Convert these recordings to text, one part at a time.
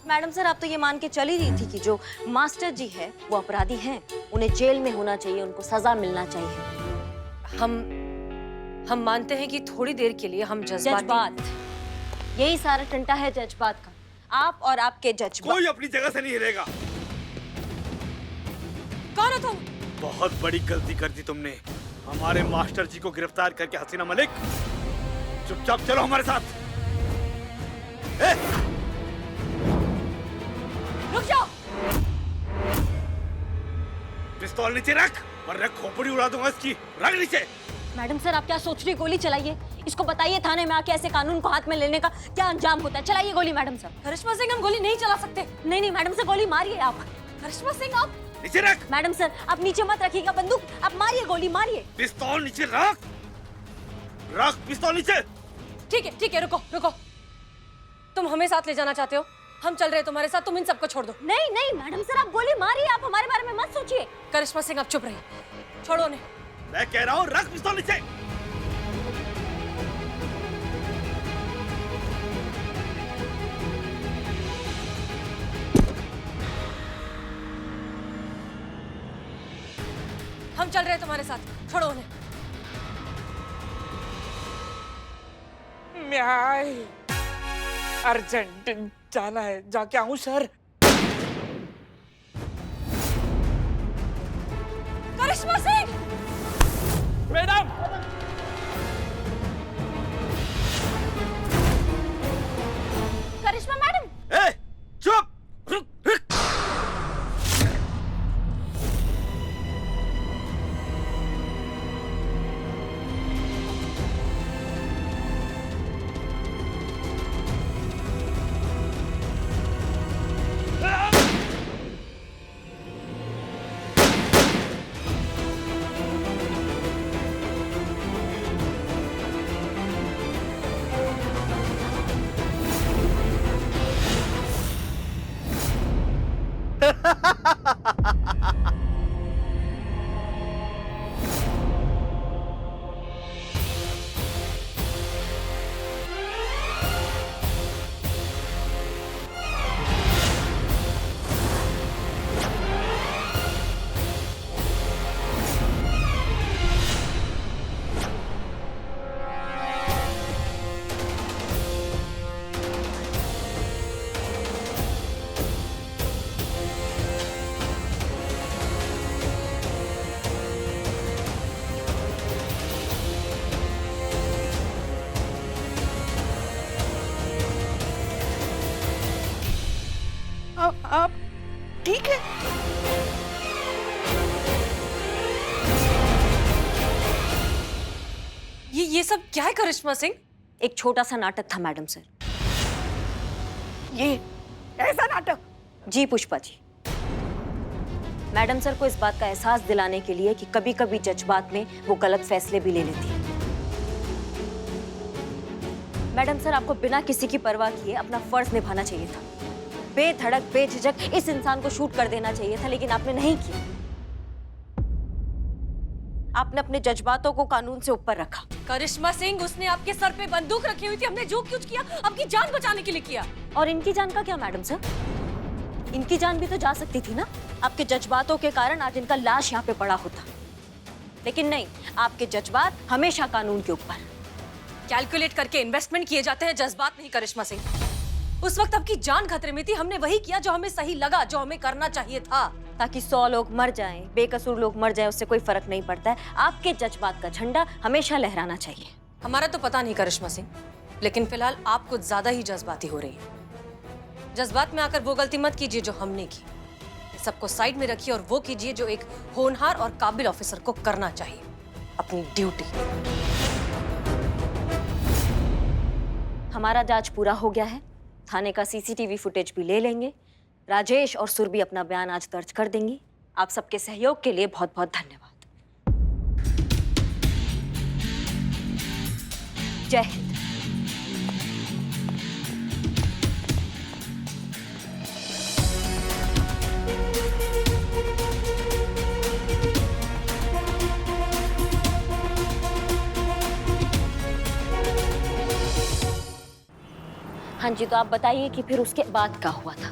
Madam sir, आप तो ये मान के चल ही रही थी कि जो मास्टर जी है वो अपराधी हैं, उन्हें जेल में होना चाहिए, उनको सजा मिलना चाहिए। हम मानते हैं कि थोड़ी देर के लिए हम जज्बात, यही सारा टंटा है जज्बात का। आप और आपके जज्बात। कोई अपनी जगह से नहीं हिलेगा। कौन हो तुम? बहुत बड़ी गलती कर दी तुमने। हमारे मास्टर जी को गिरफ्तार करके हसीना मलिक, चुपचाप चलो हमारे साथ। रुक जाओ। पिस्तौल नीचे रख वरना खोपड़ी उड़ा दूंगा इसकी। रख नीचे। मैडम सर, आप क्या सोच रही? गोली चलाइए, इसको बताइए थाने में आके ऐसे कानून को हाथ में लेने का क्या अंजाम होता है। चलाइए गोली मैडम सर। करिश्मा सिंह, हम गोली नहीं चला सकते। नहीं मैडम सर, गोली मारिए आप। करिश्मा सिंह, आप नीचे रख। मैडम सर, आप नीचे मत रखिएगा बंदूक, आप मारिए गोली, मारिए। पिस्तौल नीचे रख। रख पिस्तौल नीचे। ठीक है, रुको। तुम हमें साथ ले जाना चाहते हो? हम चल रहे हैं तुम्हारे साथ, तुम इन सबको छोड़ दो। नहीं मैडम सर, आप गोली मारिए, आप हमारे बारे में मत सोचिए। करिश्मा सिंह, आप चुप रहिए, छोड़ो उन्हें। मैं कह रहा हूँ रख पिस्तौल नीचे। हम चल रहे हैं तुम्हारे साथ, छोड़ो उन्हें। मैं अर्जेंट जाना है, जाके आऊं सर। करिश्मा सिंह! मैडम! करिश्मा मैडम! चुप। आप ठीक है? ये सब क्या है करिश्मा सिंह? एक छोटा सा नाटक था मैडम सर। ये ऐसा नाटक? जी पुष्पा जी, मैडम सर को इस बात का एहसास दिलाने के लिए कि कभी कभी जज्बात में वो गलत फैसले भी ले लेती है। मैडम सर, आपको बिना किसी की परवाह किए अपना फर्ज निभाना चाहिए था। बेधड़क बेझिझक इस इंसान को शूट कर देना चाहिए था, लेकिन आपने नहीं किया। आपने अपने जज्बातों को कानून से ऊपर रखा। करिश्मा सिंह, उसने आपके सर पे बंदूक रखी हुई थी, हमने जो कुछ किया आपकी जान बचाने के लिए किया। और इनकी जान का क्या मैडम सर? इनकी जान भी तो जा सकती थी ना। आपके जज्बातों के कारण आज इनका लाश यहाँ पे पड़ा होता, लेकिन नहीं, आपके जज्बात हमेशा कानून के ऊपर। कैलकुलेट करके इन्वेस्टमेंट किए जाते हैं, जज्बात नहीं करिश्मा सिंह। उस वक्त आपकी जान खतरे में थी, हमने वही किया जो हमें सही लगा, जो हमें करना चाहिए था। ताकि 100 लोग मर जाएं, बेकसूर लोग मर जाएं, उससे कोई फर्क नहीं पड़ता है। आपके जज्बात का झंडा हमेशा लहराना चाहिए। हमारा तो पता नहीं करिश्मा सिंह, लेकिन फिलहाल आप कुछ ज्यादा ही जज्बाती हो रही हैं। जज्बात में आकर वो गलती मत कीजिए जो हमने की। सबको साइड में रखिए और वो कीजिए जो एक होनहार और काबिल ऑफिसर को करना चाहिए, अपनी ड्यूटी। हमारा जांच पूरा हो गया है, थाने का सीसीटीवी फुटेज भी ले लेंगे। राजेश और सुरभि अपना बयान आज दर्ज कर देंगी। आप सबके सहयोग के लिए बहुत बहुत धन्यवाद। जय हिंद। हाँ हाँ जी, तो आप बताइए कि फिर उसके बाद क्या हुआ था?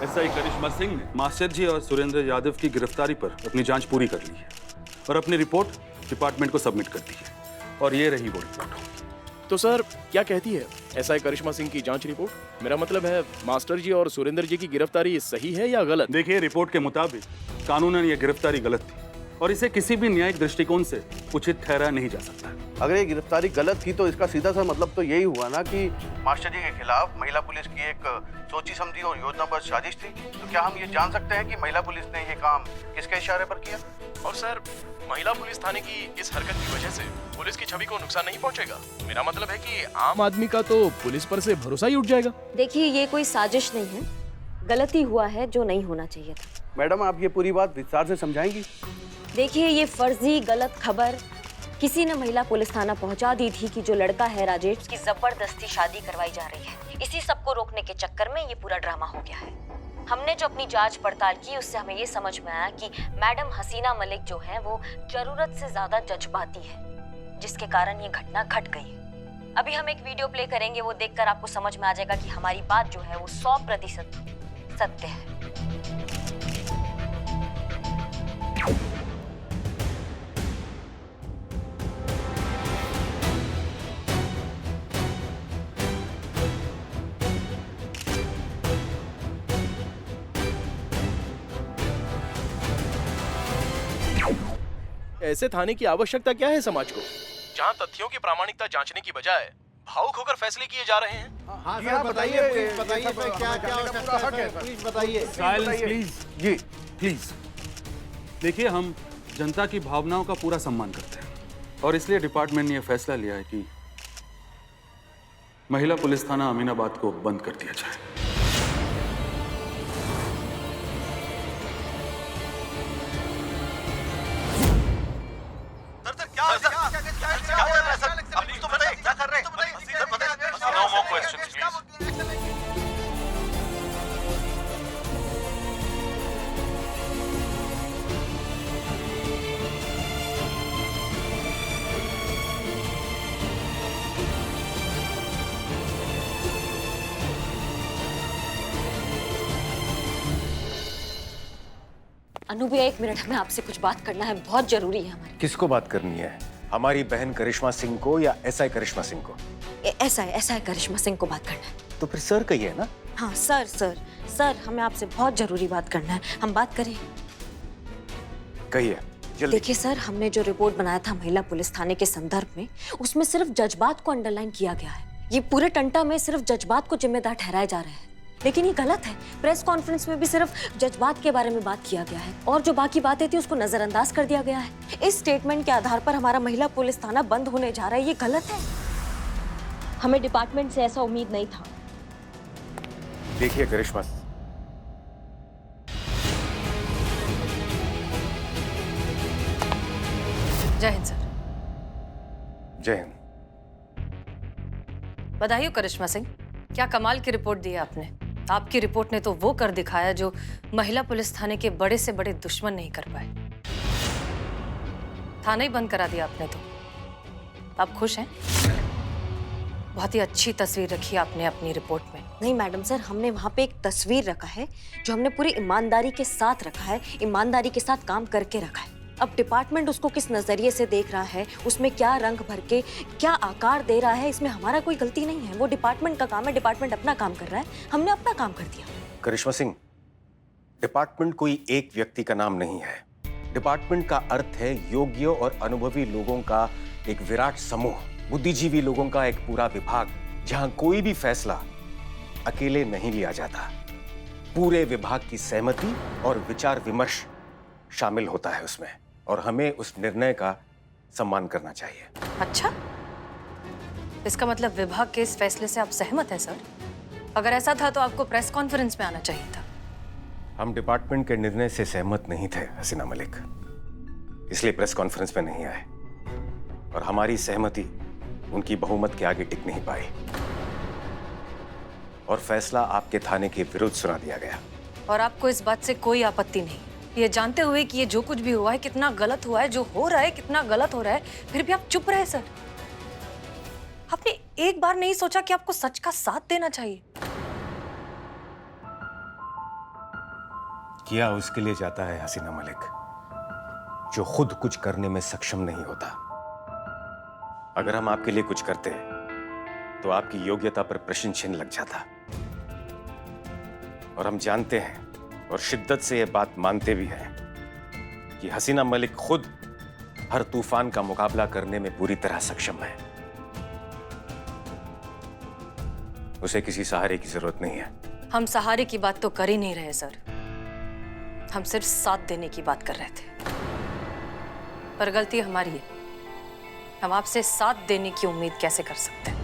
एसआई करिश्मा सिंह ने मास्टर जी और सुरेंद्र यादव की गिरफ्तारी पर अपनी जांच पूरी कर ली है और अपनी रिपोर्ट डिपार्टमेंट को सबमिट कर दी है। और ये रही वो रिपोर्ट। तो सर क्या कहती है एसआई करिश्मा सिंह की जांच रिपोर्ट? मेरा मतलब है मास्टर जी और सुरेंद्र जी की गिरफ्तारी सही है या गलत? देखिए, रिपोर्ट के मुताबिक कानूनन ये गिरफ्तारी गलत थी और इसे किसी भी न्यायिक दृष्टिकोण से उचित ठहरा नहीं जा सकता। अगर ये गिरफ्तारी गलत थी तो इसका सीधा सा मतलब तो यही हुआ ना कि मास्टर जी के खिलाफ महिला पुलिस की एक सोची समझी और योजनाबद्ध साजिश थी। तो क्या हम ये जान सकते हैं कि महिला पुलिस ने ये काम किसके इशारे पर किया? और सर, महिला पुलिस थाने की इस हरकत की वजह से पुलिस की छवि को नुकसान नहीं पहुंचेगा? मेरा मतलब है कि आम आदमी का तो पुलिस पर से भरोसा ही उठ जाएगा। देखिए, ये कोई साजिश नहीं है, गलती हुआ है जो नहीं होना चाहिए था। मैडम, आप ये पूरी बात विस्तार से समझाएंगी? देखिए, ये फर्जी गलत खबर किसी ने महिला पुलिस थाना पहुंचा दी थी कि जो लड़का है राजेश, उसकी जबरदस्ती शादी करवाई जा रही है। इसी सबको रोकने के चक्कर में ये पूरा ड्रामा हो गया है। हमने जो अपनी जांच पड़ताल की उससे हमें ये समझ में आया कि मैडम हसीना मलिक जो है वो जरूरत से ज्यादा जज्बाती है, जिसके कारण ये घटना घट गई है। अभी हम एक वीडियो प्ले करेंगे, वो देखकर आपको समझ में आ जाएगा कि हमारी बात जो है वो 100% सत्य है। ऐसे थाने की आवश्यकता क्या है समाज को, जहां तथ्यों की प्रामाणिकता जांचने की बजाय भावुक होकर फैसले किए जा रहे हैं? हाँ सर, बताइए प्लीज बताइए। Silence please. जी प्लीज। देखिए, हम जनता की भावनाओं का पूरा सम्मान करते हैं और इसलिए डिपार्टमेंट ने यह फैसला लिया है कि महिला पुलिस थाना अमीनाबाद को बंद कर दिया जाए। अनु भैया, 1 मिनट, हमें आपसे कुछ बात करना है, बहुत जरूरी है हमारी। किसको बात करनी है? हमारी बहन करिश्मा सिंह को या एसआई करिश्मा सिंह को? ऐसा है करिश्मा सिंह को बात करना है। तो फिर सर कहिए ना। हाँ सर, हमें आपसे बहुत जरूरी बात करना है, हम बात करें? कहिए जल्दी। देखिए सर, हमने जो रिपोर्ट बनाया था महिला पुलिस थाने के संदर्भ में, उसमें सिर्फ जज्बात को अंडरलाइन किया गया है। ये पूरे टंटा में सिर्फ जज्बात को जिम्मेदार ठहराए जा रहे हैं, लेकिन ये गलत है। प्रेस कॉन्फ्रेंस में भी सिर्फ जज्बात के बारे में बात किया गया है और जो बाकी बातें थी उसको नजरअंदाज कर दिया गया है। इस स्टेटमेंट के आधार पर हमारा महिला पुलिस थाना बंद होने जा रहा है, ये गलत है। हमें डिपार्टमेंट से ऐसा उम्मीद नहीं था। देखिए करिश्मा, जय हिंद सर। जय हिंद। बधाई हो करिश्मा सिंह, क्या कमाल की रिपोर्ट दी है आपने। आपकी रिपोर्ट ने तो वो कर दिखाया जो महिला पुलिस थाने के बड़े से बड़े दुश्मन नहीं कर पाए। थाना ही बंद करा दिया आपने तो। आप खुश हैं? बहुत ही अच्छी तस्वीर रखी आपने अपनी रिपोर्ट में। नहीं मैडम सर, हमने वहाँ पे एक तस्वीर रखा है जो हमने पूरी ईमानदारी के साथ रखा है, ईमानदारी के साथ काम करके रखा है। अब डिपार्टमेंट उसको किस नजरिए से देख रहा है, उसमें क्या रंग भर के क्या आकार दे रहा है, इसमें हमारा कोई गलती नहीं है। वो डिपार्टमेंट का काम है, डिपार्टमेंट अपना काम कर रहा है, हमने अपना काम कर दिया। करिश्मा सिंह, डिपार्टमेंट कोई एक व्यक्ति का नाम नहीं है। डिपार्टमेंट का अर्थ है योग्य और अनुभवी लोगों का एक विराट समूह, बुद्धिजीवी लोगों का एक पूरा विभाग, जहां कोई भी फैसला अकेले नहीं लिया जाता। पूरे विभाग की सहमति और विचार विमर्श शामिल होता है उसमें, और हमें उस निर्णय का सम्मान करना चाहिए। अच्छा, इसका मतलब विभाग के इस फैसले से आप सहमत हैं सर? अगर ऐसा था तो आपको प्रेस कॉन्फ्रेंस में आना चाहिए था। हम डिपार्टमेंट के निर्णय से सहमत नहीं थे हसीना मलिक, इसलिए प्रेस कॉन्फ्रेंस में नहीं आए, और हमारी सहमति उनकी बहुमत के आगे टिक नहीं पाई। और फैसला आपके थाने के विरुद्ध सुना दिया गया। और आपको इस बात से कोई आपत्ति नहीं, ये जानते हुए कि ये जो कुछ भी हुआ है कितना गलत हुआ है, जो हो रहा है कितना गलत हो रहा है, फिर भी आप चुप रहे सर? आपने एक बार नहीं सोचा कि आपको सच का साथ देना चाहिए? किया उसके लिए जाता है हसीना मलिक जो खुद कुछ करने में सक्षम नहीं होता। अगर हम आपके लिए कुछ करते तो आपकी योग्यता पर प्रश्न चिन्ह लग जाता। और हम जानते हैं और शिद्दत से यह बात मानते भी हैं कि हसीना मलिक खुद हर तूफान का मुकाबला करने में पूरी तरह सक्षम है। उसे किसी सहारे की जरूरत नहीं है। हम सहारे की बात तो कर ही नहीं रहे सर, हम सिर्फ साथ देने की बात कर रहे थे। पर गलती हमारी है, हम आपसे साथ देने की उम्मीद कैसे कर सकते हैं?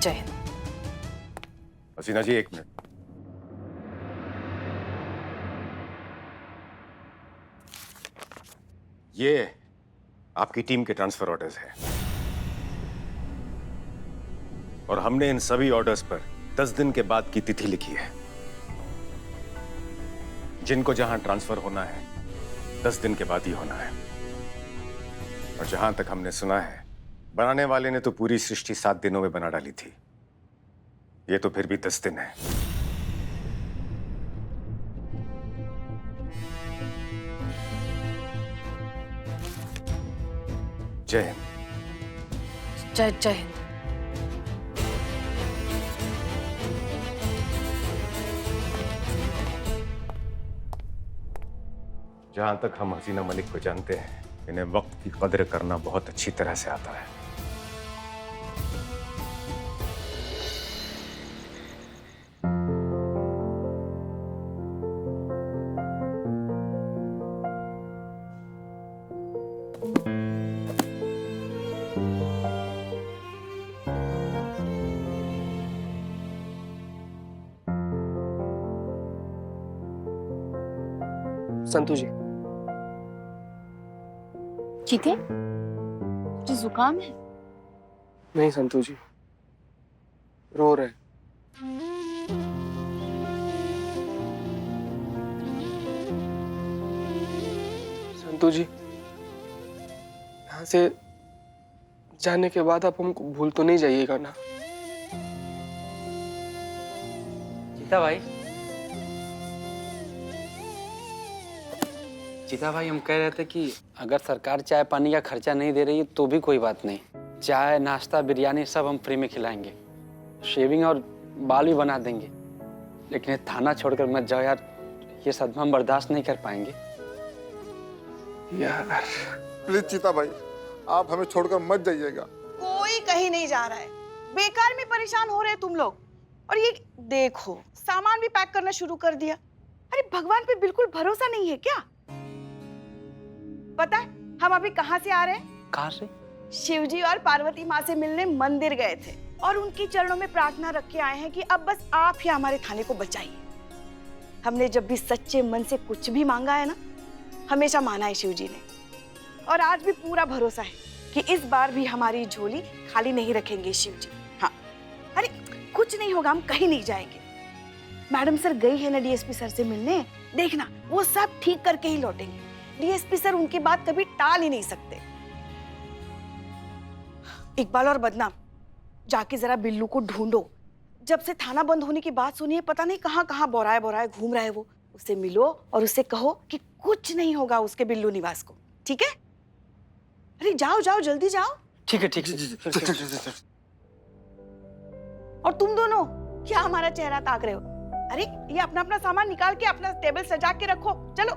जय हिंद। हसीना जी, 1 मिनट। ये आपकी टीम के ट्रांसफर ऑर्डर्स हैं और हमने इन सभी ऑर्डर्स पर 10 दिन के बाद की तिथि लिखी है। जिनको जहां ट्रांसफर होना है 10 दिन के बाद ही होना है। और जहां तक हमने सुना है, बनाने वाले ने तो पूरी सृष्टि 7 दिनों में बना डाली थी। ये तो फिर भी 10 दिन है। जय हिंद। जय हिंद। जहां तक हम हसीना मलिक को जानते हैं, इन्हें वक्त की कदर करना बहुत अच्छी तरह से आता है। संतू जी, चीते, तुझे जुकाम है? नहीं संतू जी, रो रहे। संतू जी, यहाँ से जाने के बाद आप हमको भूल तो नहीं जाइएगा ना? चीता भाई, चीता भाई, हम कह रहे थे कि अगर सरकार चाय पानी का खर्चा नहीं दे रही है तो भी कोई बात नहीं, चाय नाश्ता बिरयानी सब हम फ्री में खिलाएंगे, शेविंग और बाल भी बना देंगे। लेकिन ये थाना छोड़कर मत जाओ यार, ये सदमा हम बर्दाश्त नहीं कर पाएंगे यार। प्लीज चीता भाई, आप हमें छोड़कर मत जाइएगा। कोई कहीं नहीं जा रहा है, बेकार में परेशान हो रहे तुम लोग। और ये देखो, सामान भी पैक करना शुरू कर दिया। अरे भगवान पे बिल्कुल भरोसा नहीं है क्या? पता है हम अभी कहाँ से आ रहे हैं? कहाँ से? शिवजी और पार्वती माँ से मिलने मंदिर गए थे और उनके चरणों में प्रार्थना रख के आए हैं कि अब बस आप ही हमारे थाने को बचाइए। हमने जब भी सच्चे मन से कुछ भी मांगा है ना, हमेशा माना है शिवजी ने। और आज भी पूरा भरोसा है कि इस बार भी हमारी झोली खाली नहीं रखेंगे शिवजी। हाँ, अरे कुछ नहीं होगा, हम कहीं नहीं जाएंगे। मैडम सर गई है ना डीएसपी सर से मिलने, देखना वो सब ठीक करके ही लौटेंगे। डीएसपी सर उनकी बात कभी टाल ही नहीं सकते। इकबाल और बदनाम, जाके जरा बिल्लू को ढूंढो। जब से थाना बंद होने की बात सुनी है, पता नहीं कहाँ कहाँ बोराए बोराए घूम रहा है वो। उसे मिलो और उससे कहो कि कुछ नहीं होगा उसके बिल्लू निवास को, ठीक है? अरे जाओ जाओ, जल्दी जाओ। ठीक है, ठीक है। और तुम दोनों क्या हमारा चेहरा ताक रहे हो? अरे ये अपना अपना सामान निकाल के अपना टेबल सजा के रखो, चलो।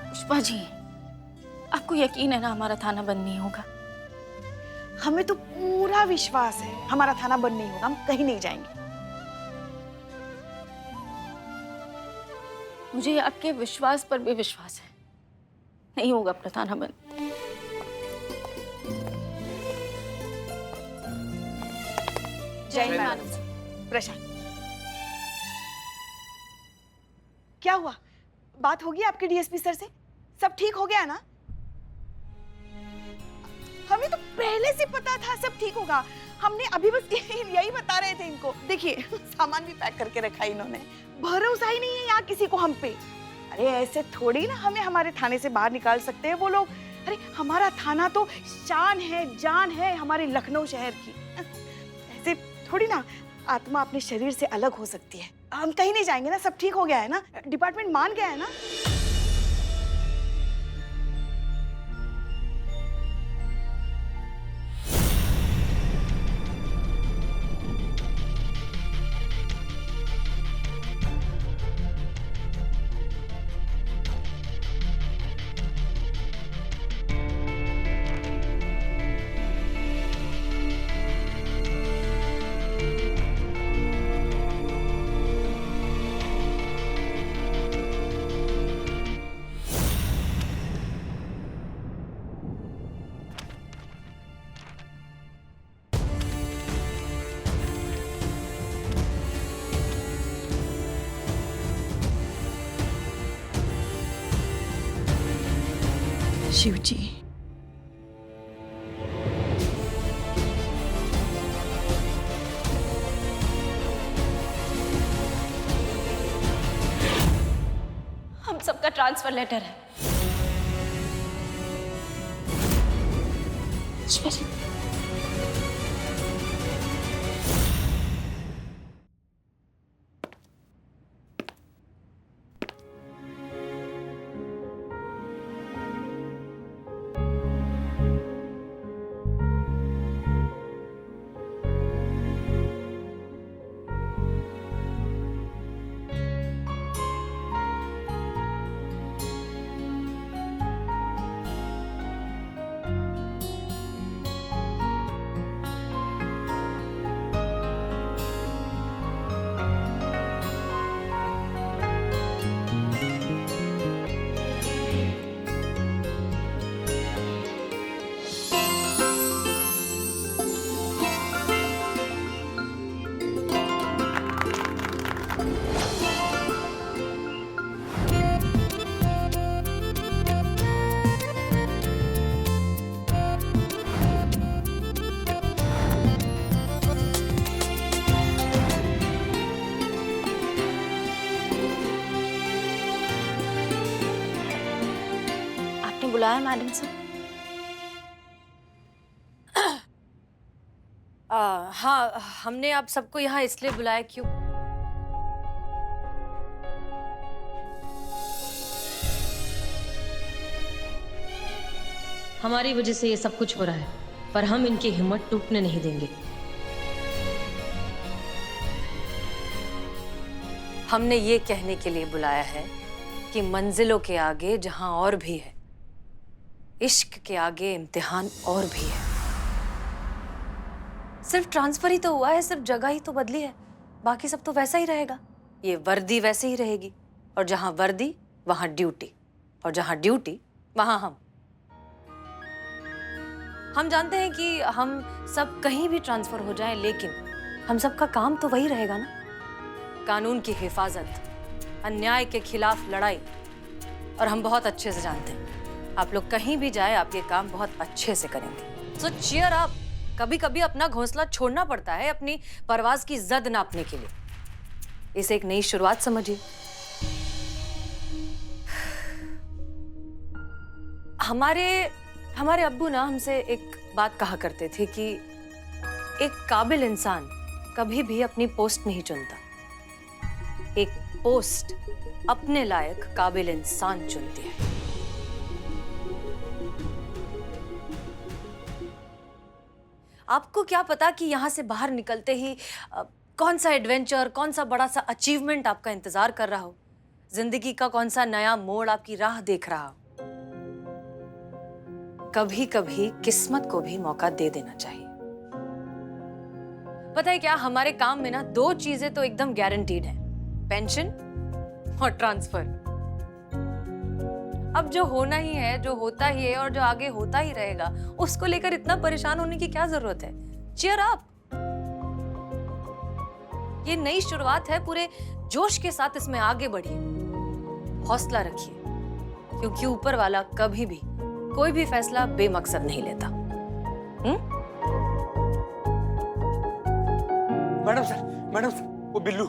पुष्पा जी, आपको यकीन है ना हमारा थाना बंद नहीं होगा? हमें तो पूरा विश्वास है हमारा थाना बंद नहीं होगा, हम कहीं नहीं जाएंगे। मुझे आपके विश्वास पर भी विश्वास है, नहीं होगा अपना थाना बंद। जय मैडम। प्रशांत, क्या हुआ? बात होगी आपके डीएसपी सर से? सब ठीक हो गया ना? हमें तो पहले से पता था सब ठीक होगा। हमने अभी बस यही बता रहे थे इनको। देखिए सामान भी पैक करके रखा इन्होंने। भरोसा ही नहीं है यहाँ किसी को हम पे। अरे ऐसे थोड़ी ना हमें हमारे थाने से बाहर निकाल सकते हैं वो लोग। अरे हमारा थाना तो शान है, जान है हमारे लखनऊ शहर की। ऐसे थोड़ी ना आत्मा अपने शरीर से अलग हो सकती है। हम कहीं नहीं जाएंगे ना, सब ठीक हो गया है ना, डिपार्टमेंट मान गया है ना। शिव जी, हम सबका ट्रांसफर लेटर है। पुष्पा जी, बुलाया मैडम से? हाँ, हमने आप सबको यहाँ इसलिए बुलाया क्यों? हमारी वजह से ये सब कुछ हो रहा है, पर हम इनकी हिम्मत टूटने नहीं देंगे। हमने ये कहने के लिए बुलाया है कि मंजिलों के आगे जहां और भी है, इश्क के आगे इम्तिहान और भी है। सिर्फ ट्रांसफर ही तो हुआ है, सिर्फ जगह ही तो बदली है, बाकी सब तो वैसा ही रहेगा। ये वर्दी वैसे ही रहेगी, और जहां वर्दी वहां ड्यूटी, और जहां ड्यूटी वहां हम। हम जानते हैं कि हम सब कहीं भी ट्रांसफर हो जाएं, लेकिन हम सबका काम तो वही रहेगा ना, कानून की हिफाजत, अन्याय के खिलाफ लड़ाई। और हम बहुत अच्छे से जानते हैं आप लोग कहीं भी जाए आप ये काम बहुत अच्छे से करेंगे। सो चीयर अप। कभी कभी अपना घोंसला छोड़ना पड़ता है अपनी परवाज की जद नापने के लिए। इसे एक नई शुरुआत समझिए। हमारे अब्बू ना हमसे एक बात कहा करते थे कि एक काबिल इंसान कभी भी अपनी पोस्ट नहीं चुनता, एक पोस्ट अपने लायक काबिल इंसान चुनती है। आपको क्या पता कि यहां से बाहर निकलते ही कौन सा एडवेंचर, कौन सा बड़ा सा अचीवमेंट आपका इंतजार कर रहा हो, जिंदगी का कौन सा नया मोड़ आपकी राह देख रहा हो। कभी कभी किस्मत को भी मौका दे देना चाहिए। पता है क्या, हमारे काम में ना दो चीजें तो एकदम गारंटीड हैं, पेंशन और ट्रांसफर। अब जो होना ही है, जो होता ही है और जो आगे होता ही रहेगा, उसको लेकर इतना परेशान होने की क्या जरूरत है। Cheer up. ये नई शुरुआत है, पूरे जोश के साथ इसमें आगे बढ़िए, हौसला रखिए। क्योंकि ऊपर वाला कभी भी कोई भी फैसला बेमकसद नहीं लेता। मैडम सर, वो बिल्लू,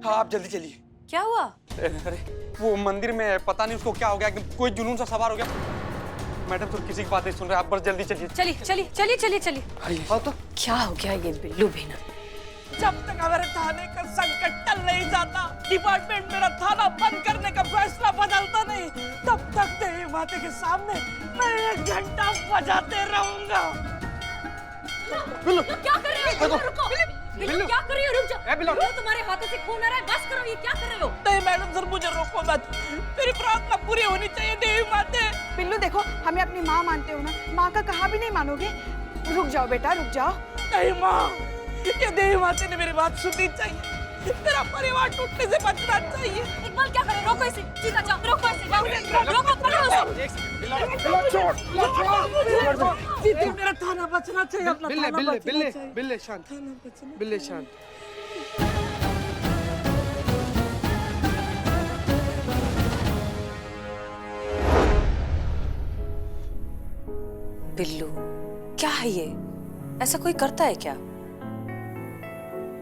हाँ आप जल्दी चलिए। क्या हुआ? अरे वो मंदिर में पता नहीं उसको क्या हो गया, एकदम कोई जुनून सा सवार हो गया। मैडम सर किसी की बात नहीं सुन रहे, आप बस जल्दी चलिए। चलिए। हाँ तो क्या हो गया ये बिल्लू भी ना? जब तक हमारे थाने का संकट टल नहीं जाता, डिपार्टमेंट मेरा थाना बंद करने का फैसला बदलता नहीं, तब तक देवी माता के सामने मैं 1 घंटा बजाते रहूंगा। क्या कर रहे हो? रुको। बिल्लू क्या कर रही हो? रुक जाओ। बिल्लू तुम्हारे हाथों से खून आ रहा है, बस करो। ये क्या कर रहे हो? नहीं मैडम सर, मुझे रोको मत, मेरी प्रार्थना पूरी होनी चाहिए देवी माते। बिल्लू देखो, हमें अपनी माँ मानते हो ना, माँ का कहा भी नहीं मानोगे। रुक जाओ बेटा, रुक जाओ। नहीं माँ, ये देवी माते ने मेरी बात सुननी चाहिए, मेरा परिवार टूटने से बचना चाहिए। इकबाल क्या करे? रोको इसे, सीधा जाओ। रोको इसे, रोको, पकड़ो उसे। मेरा थाना बचना चाहिए, अपना थाना बचना चाहिए। बिल्ले शांत, बिल्ले शांत। बिल्लू क्या है ये? ऐसा कोई करता है क्या?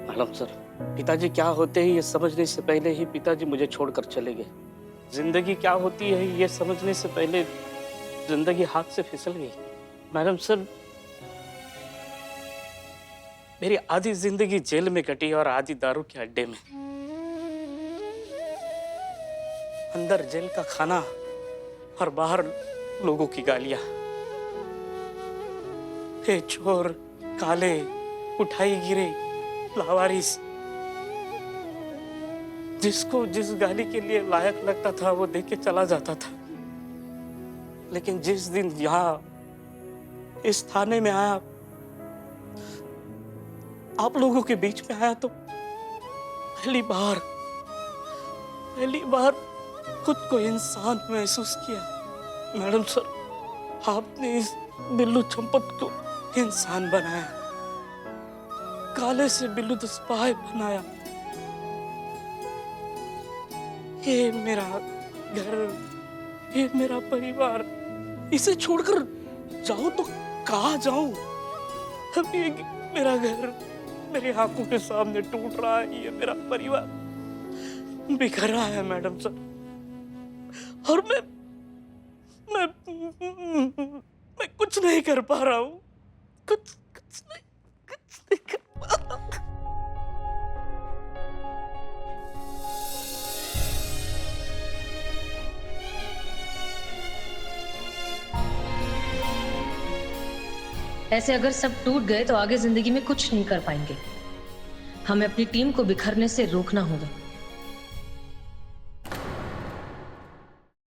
मैडम सर, पिताजी क्या होते हैं ये समझने से पहले ही पिताजी मुझे छोड़कर चले गए। जिंदगी क्या होती है ये समझने से पहले जिंदगी हाथ से फिसल गई। मैडम सर, मेरी आधी जिंदगी जेल में कटी और आधी दारू के अड्डे में। अंदर जेल का खाना और बाहर लोगों की गालियां। हे चोर, काले, उठाई गिरे, लावारिस। जिसको जिस गाली के लिए लायक लगता था वो देख के चला जाता था। लेकिन जिस दिन यहाँ इस थाने में आया, आप लोगों के बीच में आया, तो पहली बार खुद को इंसान महसूस किया। मैडम सर, आपने इस बिल्लू चंपत को इंसान बनाया, काले से बिल्लू द स्पाई बनाया। ये मेरा घर, ये मेरा परिवार, इसे छोड़कर जाऊं तो कहाँ जाऊं? अब ये मेरा घर मेरी आंखों के सामने टूट रहा है, ये मेरा परिवार बिखर रहा है मैडम सर। और मैं कुछ नहीं कर पा रहा हूँ, कुछ नहीं कर पा रहा हूँ। ऐसे अगर सब टूट गए तो आगे जिंदगी में कुछ नहीं कर पाएंगे। हमें अपनी टीम को बिखरने से रोकना होगा।